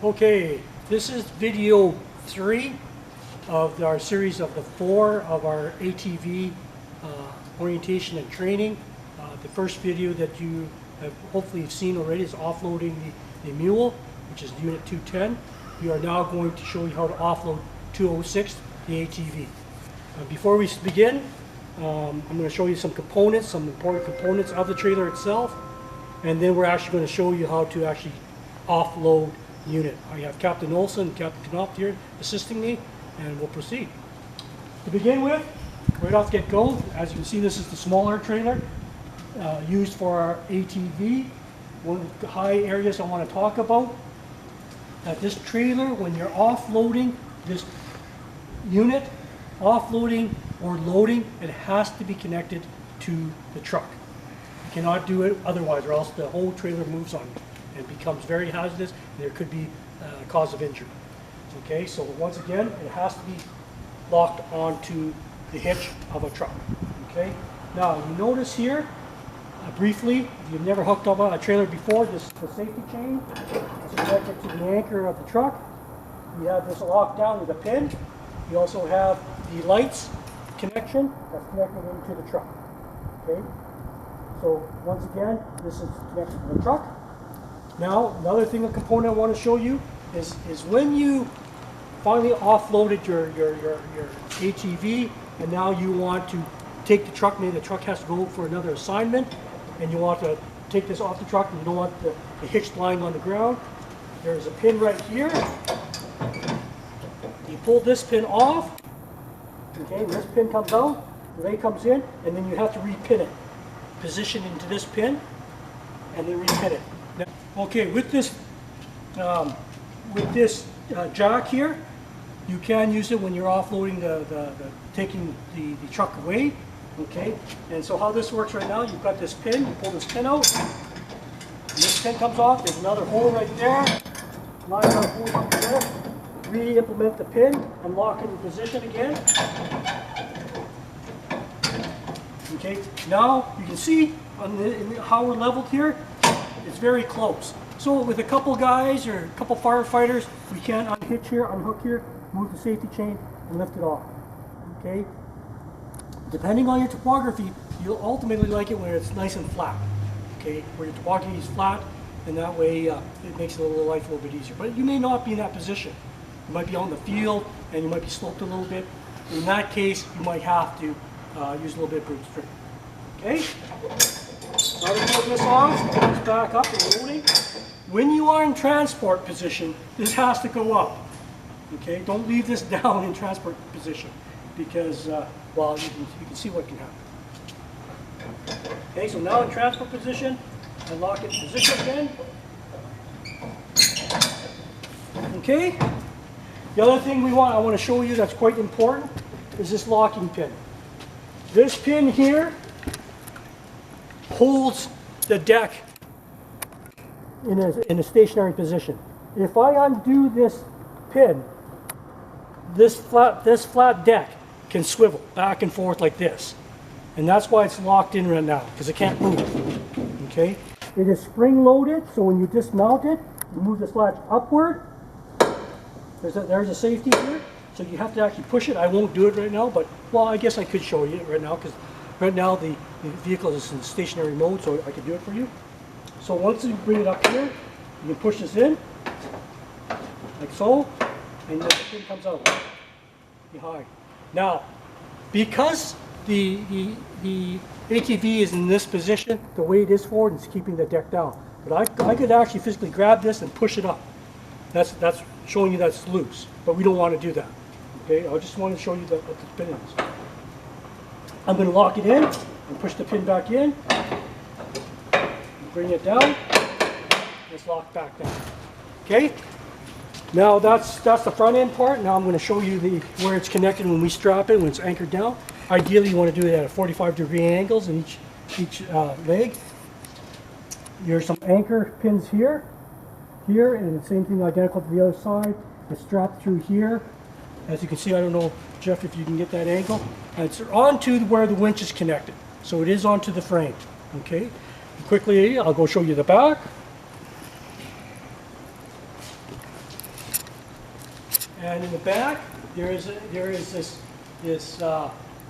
Okay, this is video 3 of our series of the 4 of our ATV orientation and training. The first video that you have hopefully seen already is offloading the mule, which is unit 210. We are now going to show you how to offload 206, the ATV. Before we begin, I'm going to show you some components, some important components of the trailer itself, and then we're actually going to show you how to actually offload the unit. I have Captain Olson and Captain Knopf here assisting me, and we'll proceed. To begin with, right off the get-go, as you can see, this is the smaller trailer used for our ATV. One of the high areas I want to talk about, that this trailer, when you're offloading this unit, offloading or loading, it has to be connected to the truck. You cannot do it otherwise, or else the whole trailer moves on you and becomes very hazardous, and there could be a cause of injury. Okay, so once again, it has to be locked onto the hitch of a truck. Okay, now you notice here, briefly, if you've never hooked up on a trailer before, this is the safety chain. It's connected to the anchor of the truck. You have this locked down with a pin. You also have the lights connection that's connected into the truck. Okay, so once again, this is connected to the truck. Now, another thing, a component I want to show you is when you finally offloaded your ATV, and now you want to take the truck, maybe the truck has to go for another assignment, and you want to take this off the truck, and you don't want the hitch lying on the ground. There's a pin right here. You pull this pin off, okay, this pin comes out, the ray comes in, and then you have to repin it. Position into this pin, and then repin it. Now, okay, with this jack here, you can use it when you're offloading taking the truck away. Okay, and so how this works right now, you've got this pin, you pull this pin out, and this pin comes off, there's another hole right there, line our hole up there, re-implement the pin, and lock it in position again. Okay, now you can see on how we're leveled here, it's very close. So with a couple guys or a couple firefighters, we can unhitch here, unhook here, move the safety chain, and lift it off. Okay. Depending on your topography, you'll ultimately like it when it's nice and flat. Okay, where your topography is flat, and that way it makes life a little bit easier. But you may not be in that position. You might be on the field, and you might be sloped a little bit. In that case, you might have to use a little bit of brute strength. Okay. Now to put this off, put this back up and loading. When you are in transport position, this has to go up. Okay, don't leave this down in transport position, because well, you can see what can happen. Okay, so now in transport position, I lock it in position again. Okay. The other thing I want to show you that's quite important is this locking pin. This pin here holds the deck in a stationary position. If I undo this pin, this flat deck can swivel back and forth like this, and that's why it's locked in right now, because it can't move. Okay, it is spring loaded, so when you dismount it, you move this latch upward. There's a safety here, so you have to actually push it. I won't do it right now, but well, I guess I could show you it right now, because right now the vehicle is in stationary mode, so I could do it for you. So once you bring it up here, you can push this in like so, and then the pin comes out behind. Now, because the ATV is in this position, the way it is forward, it's keeping the deck down. But I could actually physically grab this and push it up. That's showing you that's loose, but we don't want to do that. Okay, I just want to show you what the pin is. I'm going to lock it in and push the pin back in. Bring it down. It's locked back down. Okay. Now that's the front end part. Now I'm going to show you where it's connected when we strap it, when it's anchored down. Ideally, you want to do it at a 45-degree angles in each leg. There's some anchor pins here, and the same thing identical to the other side. It's strapped through here. As you can see, I don't know, Jeff, if you can get that angle. And it's onto where the winch is connected, so it is onto the frame. Okay. Quickly, I'll go show you the back. And in the back, there is this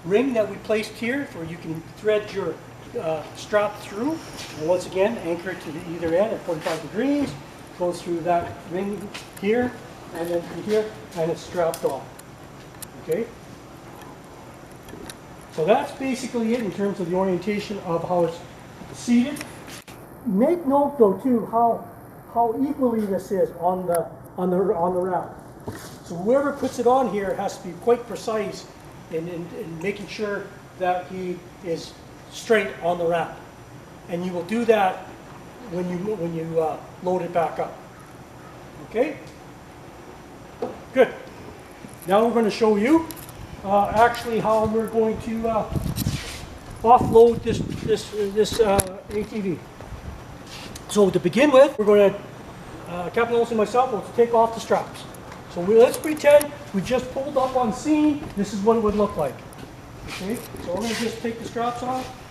ring that we placed here where you can thread your strap through. And once again, anchor it to either end at 45 degrees, goes through that ring here, and then through here, and it's strapped on. Okay? So that's basically it in terms of the orientation of how it's seated. Make note though too how equally this is on the ramp. So whoever puts it on here has to be quite precise in making sure that he is straight on the ramp. And you will do that when you load it back up. Okay? Good. Now we're going to show you actually how we're going to offload this ATV. So to begin with, we're going to, Captain Olson and myself will take off the straps. So let's pretend we just pulled up on scene. This is what it would look like. Okay, so we're going to just take the straps off.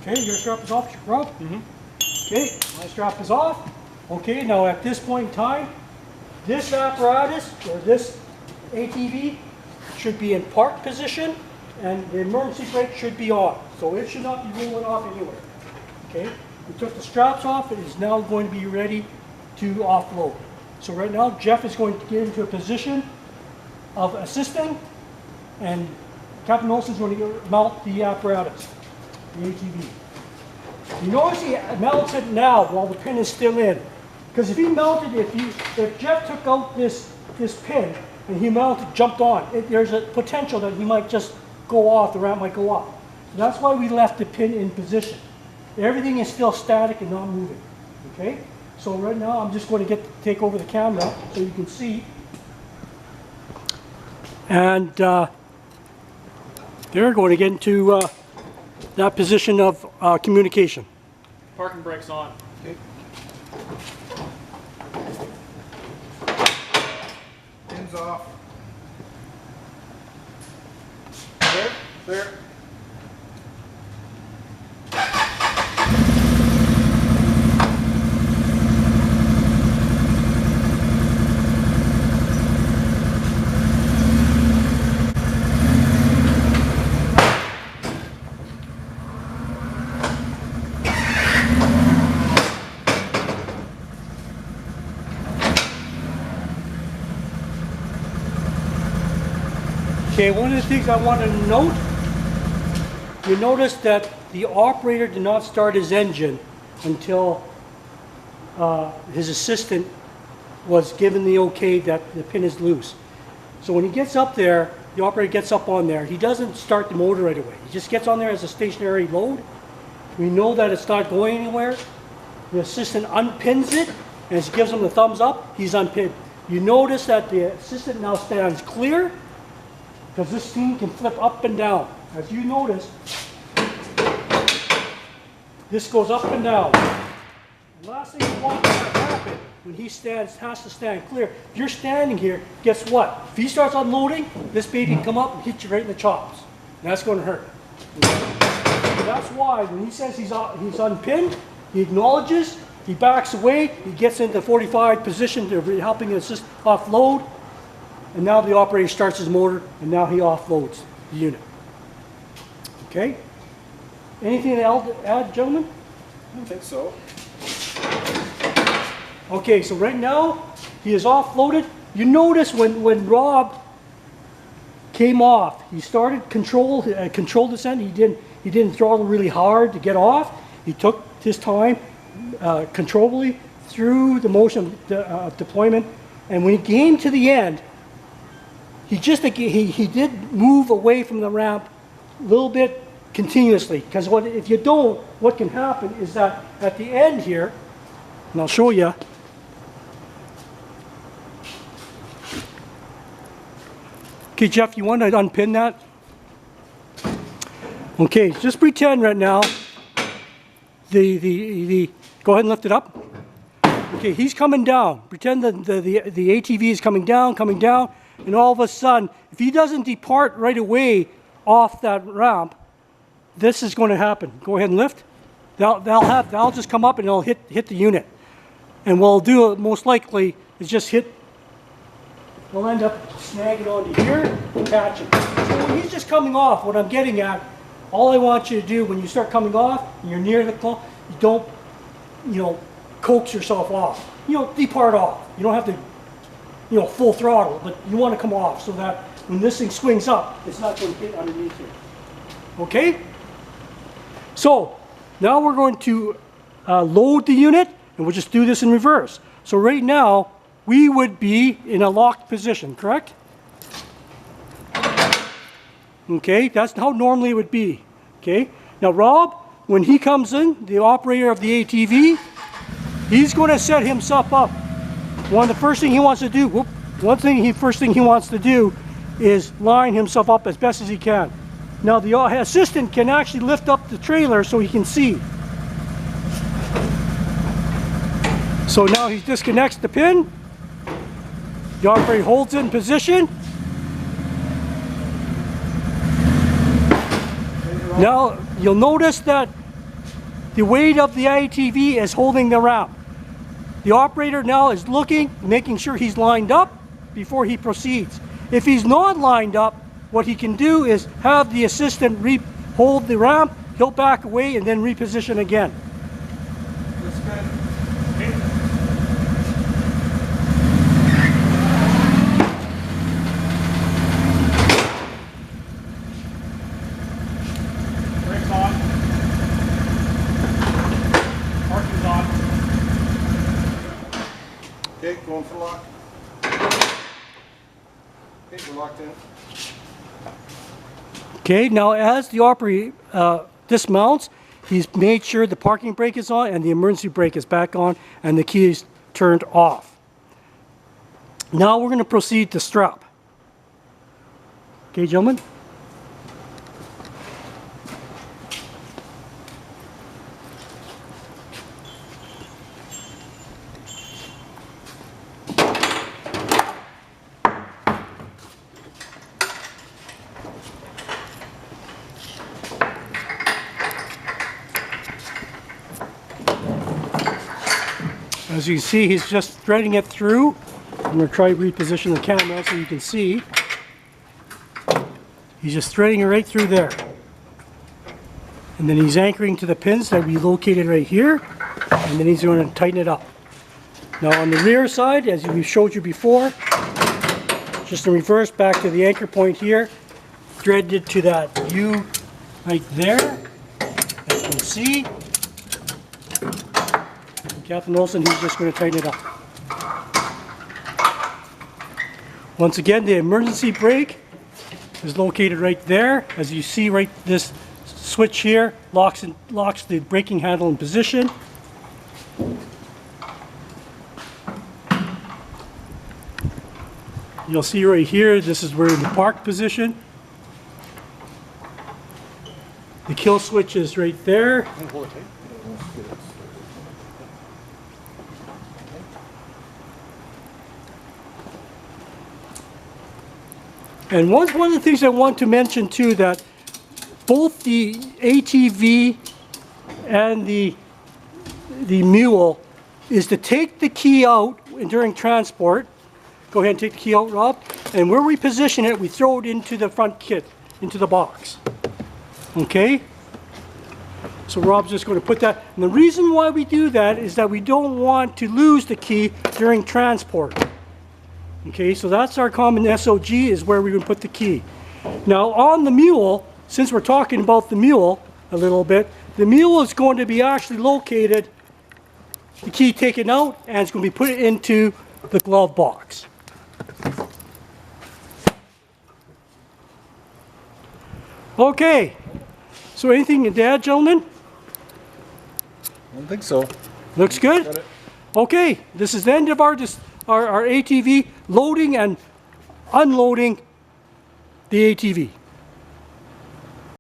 Okay, your strap is off, Rob? Mm-hmm. Okay, my strap is off. Okay, now at this point in time, this apparatus, or this ATV, should be in park position, and the emergency brake should be on. So it should not be rolling off anywhere. Okay, we took the straps off. It is now going to be ready to offload. So right now, Jeff is going to get into a position of assisting, and Captain Olson is going to mount the apparatus. The ATV. You notice he mounts it now while the pin is still in. Because if he mounted, if Jeff took out this pin and he mounted, jumped on, there's a potential that he might just go off, the ramp might go off. So that's why we left the pin in position. Everything is still static and not moving. Okay? So right now I'm just going to take over the camera so you can see. And they're going to get into that position of communication. Parking brakes on. Okay. Pins off. Clear? Clear. Okay, one of the things I want to note, you notice that the operator did not start his engine until his assistant was given the okay that the pin is loose. So when he gets up there, the operator gets up on there, he doesn't start the motor right away. He just gets on there as a stationary load. We know that it's not going anywhere. The assistant unpins it, and as he gives him the thumbs up, he's unpinned. You notice that the assistant now stands clear, because this thing can flip up and down. As you notice, this goes up and down. The last thing you want to happen when he has to stand clear. If you're standing here, guess what? If he starts unloading, this baby can come up and hit you right in the chops. And that's going to hurt. So that's why when he says he's unpinned, he acknowledges, he backs away, he gets into 45 position to helping assist offload. And now the operator starts his motor, and now he offloads the unit. Okay? Anything else to add, gentlemen? I don't think so. Okay, so right now, he is offloaded. You notice when Rob came off, he started control descent. He didn't throttle really hard to get off. He took his time, controllably through the motion of deployment. And when he came to the end, he did move away from the ramp a little bit continuously, because if you don't, what can happen is that at the end here, and I'll show you, Okay, Jeff, you want to unpin that? Okay, just pretend right now, go ahead and lift it up. Okay, he's coming down. Pretend that the ATV is coming down, and all of a sudden, if he doesn't depart right away off that ramp, this is going to happen. Go ahead and lift. They'll just come up and they'll hit the unit. And what I'll do most likely is just they'll end up snagging onto here and catch it. So when he's just coming off, what I'm getting at, all I want you to do when you start coming off and you're near the claw, you don't, coax yourself off. Depart off. You don't have to, full throttle, but you want to come off so that when this thing swings up, it's not going to hit underneath you. Okay? So, now we're going to load the unit, and we'll just do this in reverse. So right now, we would be in a locked position, correct? Okay, that's how normally it would be. Okay, now Rob, when he comes in, the operator of the ATV, he's going to set himself up. First thing he wants to do is line himself up as best as he can. Now the assistant can actually lift up the trailer so he can see. So now he disconnects the pin. The operator holds it in position. Now you'll notice that the weight of the ATV is holding the ramp. The operator now is looking, making sure he's lined up before he proceeds. If he's not lined up, what he can do is have the assistant hold the ramp, he'll back away and then reposition again. That's good. Brakes on. Parking's on. Okay, going for lock. Okay, we're locked in. Okay, now as the operator dismounts, he's made sure the parking brake is on and the emergency brake is back on and the key is turned off. Now we're going to proceed to strap. Okay, gentlemen? As you can see, he's just threading it through. I'm going to try to reposition the camera so you can see. He's just threading it right through there. And then he's anchoring to the pins that we located right here. And then he's going to tighten it up. Now on the rear side, as we showed you before, just in reverse back to the anchor point here, threaded it to that U right there. As you can see. Captain Olson, he's just going to tighten it up. Once again, the emergency brake is located right there. As you see, right, this switch here locks the braking handle in position. You'll see right here, this is where in the park position. The kill switch is right there. And one of the things I want to mention too, that both the ATV and the mule is to take the key out during transport. Go ahead and take the key out, Rob. And where we position it, we throw it into the front kit, into the box. Okay? So Rob's just going to put that. And the reason why we do that is that we don't want to lose the key during transport. Okay, so that's our common SOG, is where we would put the key. Now on the mule, since we're talking about the mule a little bit, the mule is going to be actually located, the key taken out, and it's going to be put into the glove box. Okay, so anything to add, gentlemen? I don't think so. Looks good? Got it. Okay, this is the end of our ATV loading and unloading The ATV.